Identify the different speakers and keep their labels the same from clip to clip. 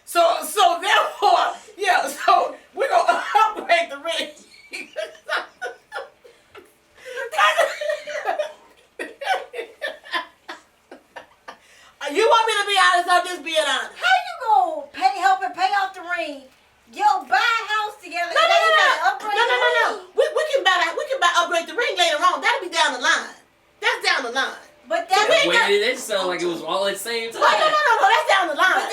Speaker 1: So therefore, yeah. So we're gonna upgrade the ring. You want me to be honest? I'm just being honest.
Speaker 2: How you gonna help her pay off the ring? Yo, buy a house together.
Speaker 1: No.
Speaker 2: Upgrade the ring.
Speaker 1: We can upgrade the ring later on. That'll be down the line. That's down the line.
Speaker 2: But that's
Speaker 3: It sounded like it was all at the same time.
Speaker 1: No. That's down the line.
Speaker 2: But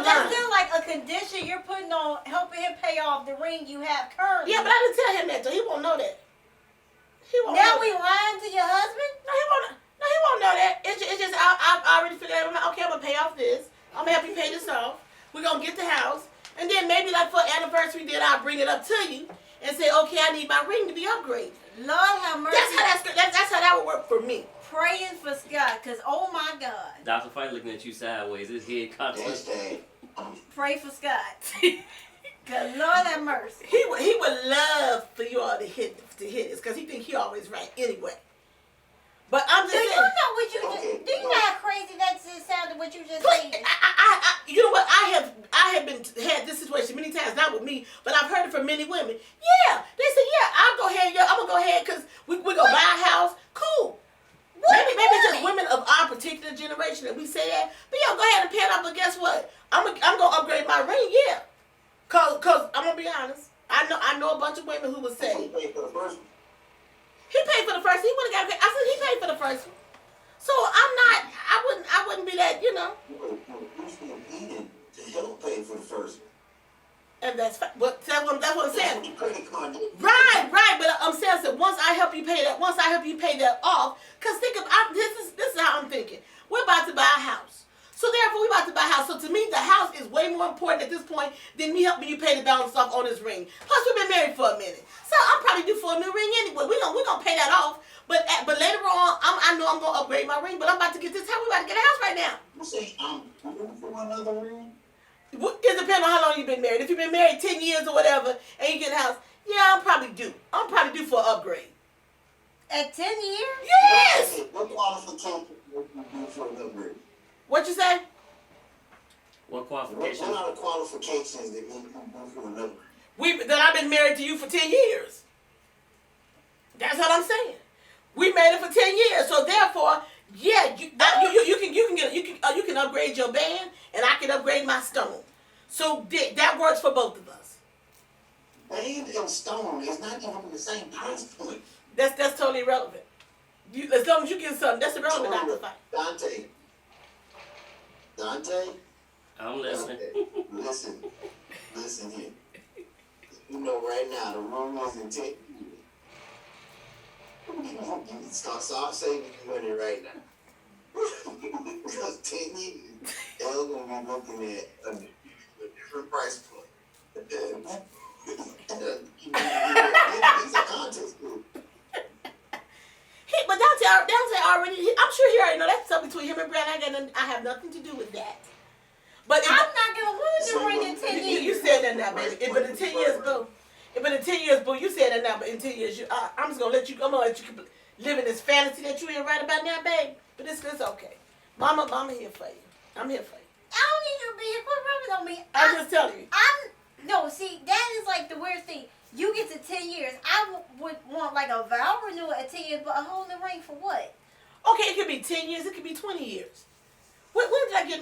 Speaker 2: that's still like a condition you're putting on helping him pay off the ring you have currently.
Speaker 1: Yeah, but I didn't tell him that, so he won't know that. He won't.
Speaker 2: Now
Speaker 1: know
Speaker 2: we
Speaker 1: that.
Speaker 2: lying to your husband?
Speaker 1: No, he won't. No, he won't know that. It's just I already figured out. Okay, I'm gonna pay off this. I'm gonna help you pay this off. We're gonna get the house, and then maybe like for anniversary, then I'll bring it up to you and say, okay, I need my ring to be upgraded.
Speaker 2: Lord have mercy.
Speaker 1: That's how that would work for me.
Speaker 2: Praying for Scott, cause oh my God.
Speaker 3: Dr. Fight looking at you sideways. His head constantly.
Speaker 2: Pray for Scott. Cause Lord have mercy.
Speaker 1: He would love for you all to hit this, cause he think he always right anyway. But I'm just
Speaker 2: Do
Speaker 1: saying.
Speaker 2: you know what you just? Do you know how crazy that just sounded? What you just
Speaker 1: But
Speaker 2: said?
Speaker 1: you know what? I have had this situation many times, not with me, but I've heard it from many women. Yeah, they say, yeah, I'm gonna go ahead because we're gonna buy a house. Cool. Maybe it's just women of our particular generation that we say that. But yeah, go ahead and pay it off. But guess what? I'm gonna upgrade my ring. Yeah, cause I'm gonna be honest. I know a bunch of women who would say he paid for the first. He would have got. I said he paid for the first one. So I wouldn't be that, you know.
Speaker 4: He don't pay for the first one.
Speaker 1: And that's what I'm saying. Right. But I'm saying that once I help you pay that off, because this is how I'm thinking. We're about to buy a house. So therefore, we're about to buy a house. So to me, the house is way more important at this point than me helping you pay the balance off on this ring. Plus, we've been married for a minute. So I'm probably due for a new ring anyway. We're gonna pay that off. But later on, I know I'm gonna upgrade my ring. But I'm about to get this house. We're about to get a house right now.
Speaker 4: You say I'm looking for another ring?
Speaker 1: It depends on how long you've been married. If you've been married 10 years or whatever, and you get a house, yeah, I'm probably due for an upgrade.
Speaker 2: At 10 years?
Speaker 1: Yes!
Speaker 4: What qualifications would you do for an upgrade?
Speaker 1: What you say?
Speaker 3: What qualifications?
Speaker 4: What are the qualifications that you can do for an upgrade?
Speaker 1: That I've been married to you for 10 years. That's what I'm saying. We made it for 10 years, so therefore, yeah, you can upgrade your band, and I can upgrade my stone. So that works for both of us.
Speaker 4: Band and stone is not even the same price point.
Speaker 1: That's totally irrelevant. As long as you get something, that's irrelevant. Not the fight.
Speaker 4: Dante.
Speaker 3: I'm listening.
Speaker 4: Listen here. You know right now the room is in 10 years. You can start saving your money right now. Because 10 years, they're going to be looking at a different price point. It's a contest group.
Speaker 1: But Dante already, I'm sure he already know that's something between him and Brad. I have nothing to do with that. But
Speaker 2: I'm not going to lose the ring in 10 years.
Speaker 1: You said that now, baby. But in 10 years, boo. But in 10 years, boo, you said that now. But in 10 years, I'm gonna let you live in this fantasy that you in right about now, babe. But it's okay. Mama here for you. I'm here for you.
Speaker 2: I don't need you to be here. Quit rubbing on me.
Speaker 1: I'm just telling you.
Speaker 2: No, see, that is like the weird thing. You get to 10 years. I would want like a vow renewal at 10 years, but a whole new ring for what?
Speaker 1: Okay, it could be 10 years. It could be 20 years. When did I get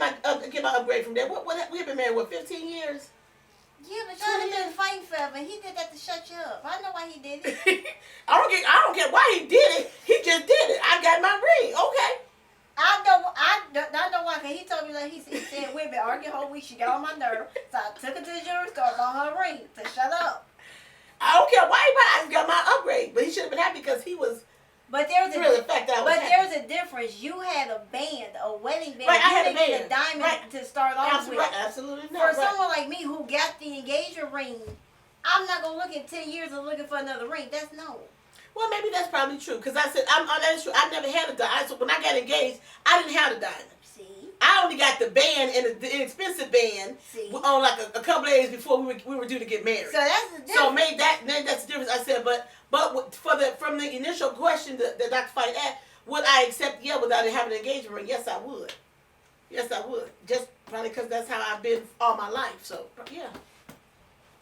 Speaker 1: my upgrade from there? We've been married 15 years.
Speaker 2: Yeah, but y'all have been fighting forever. He did that to shut you up. I know why he did it.
Speaker 1: I don't care why he did it. He just did it. I got my ring. Okay.
Speaker 2: I know why. Cause he told me like he said we've been arguing the whole week. She got on my nerve, so I took her to the jewelry store, bought her a ring to shut up.
Speaker 1: I don't care why I just got my upgrade, but he should have been happy because he was.
Speaker 2: But there's
Speaker 1: a
Speaker 2: a difference. You had a band, a wedding band.
Speaker 1: Right, I
Speaker 2: you
Speaker 1: had a
Speaker 2: didn't get
Speaker 1: band.
Speaker 2: a diamond
Speaker 1: Right.
Speaker 2: to start off with.
Speaker 1: Right, absolutely not.
Speaker 2: For someone like me who got the engagement ring, I'm not gonna look at 10 years and looking for another ring. That's no.
Speaker 1: Well, maybe that's probably true because I said that's true. I never had a diamond. So when I got engaged, I didn't have a diamond.
Speaker 2: See.
Speaker 1: I only got the band and the inexpensive band on like a couple of days before we were due to get married.
Speaker 2: So that's the difference.
Speaker 1: So maybe that's the difference. I said, but from the initial question that Dr. Fight asked, would I accept without having an engagement ring? Yes, I would. Yes, I would. Just probably because that's how I've been all my life. So yeah.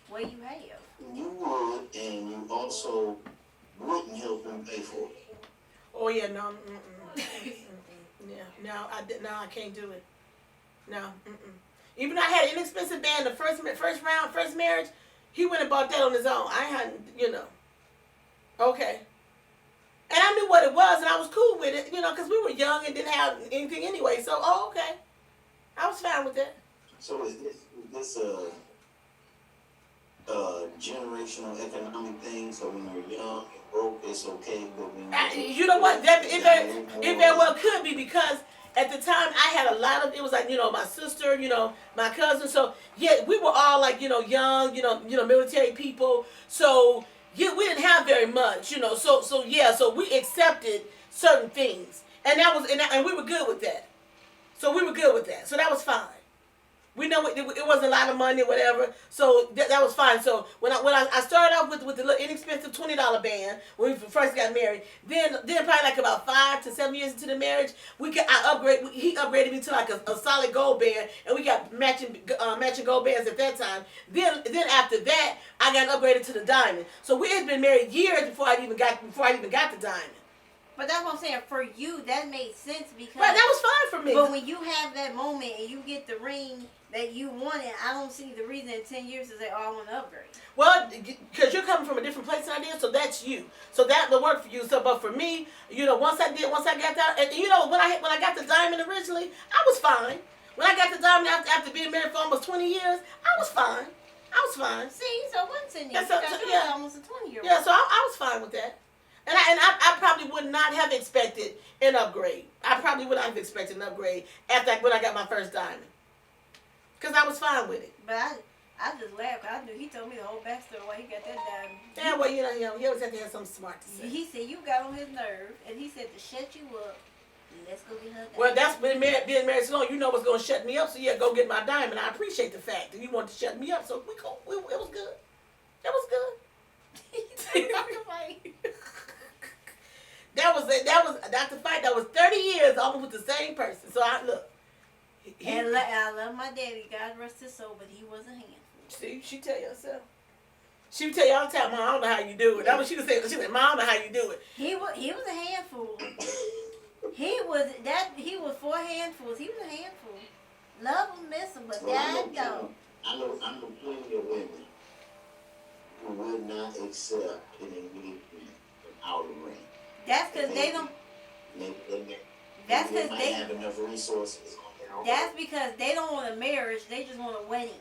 Speaker 2: What you have?
Speaker 4: You would, and you also wouldn't help him pay for it.
Speaker 1: Oh yeah, no. Yeah, no, I can't do it. No. Even though I had an inexpensive band, the first marriage, he went and bought that on his own. I hadn't, Okay. And I knew what it was, and I was cool with it, because we were young and didn't have anything anyway. So, okay. I was fine with that.
Speaker 4: So is this a generational economic thing? So when you're young and broke, it's okay, but when
Speaker 1: You know what? It very well could be, because at the time I had a lot of, it was like, my sister, my cousin. So, yeah, we were all like, young, military people. So, yeah, we didn't have very much, so we accepted certain things. And that was, and we were good with that. So we were good with that. So that was fine. We know it wasn't a lot of money or whatever, so that was fine. So when I started off with the little inexpensive $20 band when we first got married, then probably like about 5 to 7 years into the marriage, he upgraded me to like a solid gold band, and we got matching gold bands at that time. Then after that, I got upgraded to the diamond. So we had been married years before I even got the diamond.
Speaker 2: But that's what I'm saying. For you, that made sense because.
Speaker 1: Right, that was fine for me.
Speaker 2: But when you have that moment and you get the ring that you wanted, I don't see the reason in 10 years to say, "Oh, I want to upgrade."
Speaker 1: Well, because you're coming from a different place than I did, so that's you. So that will work for you. So, but for me, once I got that, and when I got the diamond originally, I was fine. When I got the diamond after being married for almost 20 years, I was fine.
Speaker 2: See, so what's in you?
Speaker 1: Yeah,
Speaker 2: Almost a 20-year-old.
Speaker 1: Yeah, so I was fine with that. And I probably would not have expected an upgrade. I probably would not have expected an upgrade when I got my first diamond. Because I was fine with it.
Speaker 2: But I just laughed. I knew he told me the whole backstory why he got that diamond.
Speaker 1: Yeah, well, he always had to have something smart to say.
Speaker 2: He said you got on his nerve, and he said to shut you up. Let's go get her diamond.
Speaker 1: Well, that's being married so long. You know what's going to shut me up. So yeah, go get my diamond. I appreciate the fact that you want to shut me up. So it was good. It was good. That was that's the fight. That was 30 years almost with the same person. So I
Speaker 2: love my daddy. God rest his soul, but he was a handful.
Speaker 1: See, she tell you herself. She would tell you all the time, "Mom, I don't know how you do it." That's what she would say. She said, "Mom, I don't know how you do it."
Speaker 2: He was a handful. He was 4 handfuls. He was a handful. Love him, miss him, but dad don't.
Speaker 4: I know plenty of women who would not accept an engagement without a ring.
Speaker 2: That's because they don't. That's because
Speaker 4: might
Speaker 2: they
Speaker 4: have enough resources on their own.
Speaker 2: That's because they don't want a marriage. They just want a wedding.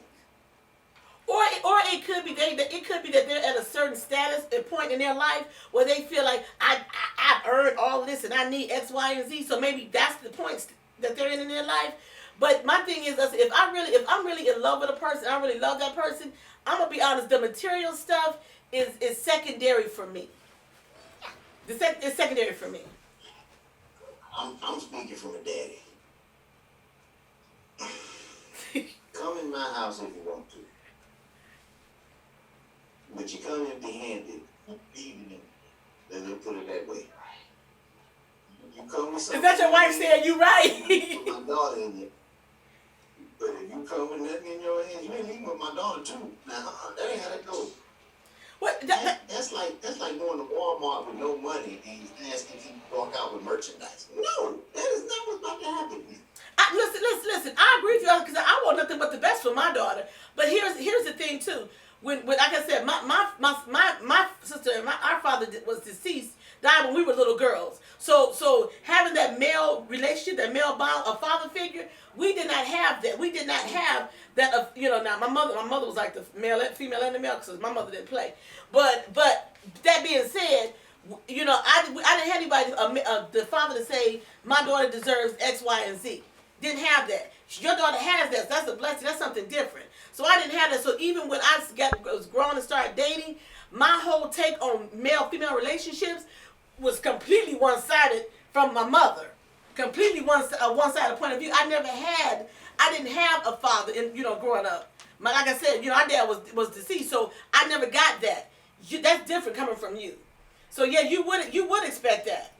Speaker 1: Or it could be that they're at a certain status and point in their life where they feel like I've earned all this and I need X, Y, and Z. So maybe that's the points that they're in their life. But my thing is, if I'm really in love with a person, I really love that person, I'm gonna be honest. The material stuff is secondary for me. It's secondary for me.
Speaker 4: I'm speaking from a daddy. Come in my house if you want to. But you come empty-handed, eating it. Let me put it that way. You come with something.
Speaker 1: Is that your wife saying you right?
Speaker 4: Put my daughter in it. But if you come with nothing in your hand, you ain't eating with my daughter too. Now, that ain't how that goes.
Speaker 1: What?
Speaker 4: That's like going to Walmart with no money and asking if you walk out with merchandise. No, that is not what's about to happen.
Speaker 1: Listen. I agree with you because I want nothing but the best for my daughter. But here's the thing too. When like I said, my sister and our father was deceased, died when we were little girls. So having that male relationship, that male bond, a father figure, we did not have that. We did not have that. Now my mother was like the female and the male because my mother didn't play. But that being said, I didn't have anybody, the father to say my daughter deserves X, Y, and Z. Didn't have that. Your daughter has that. So that's a blessing. That's something different. So I didn't have that. So even when I was grown and started dating, my whole take on male-female relationships was completely one-sided from my mother. Completely one-sided point of view. I didn't have a father growing up. Like I said, our dad was deceased, so I never got that. That's different coming from you. So yeah, you would expect that.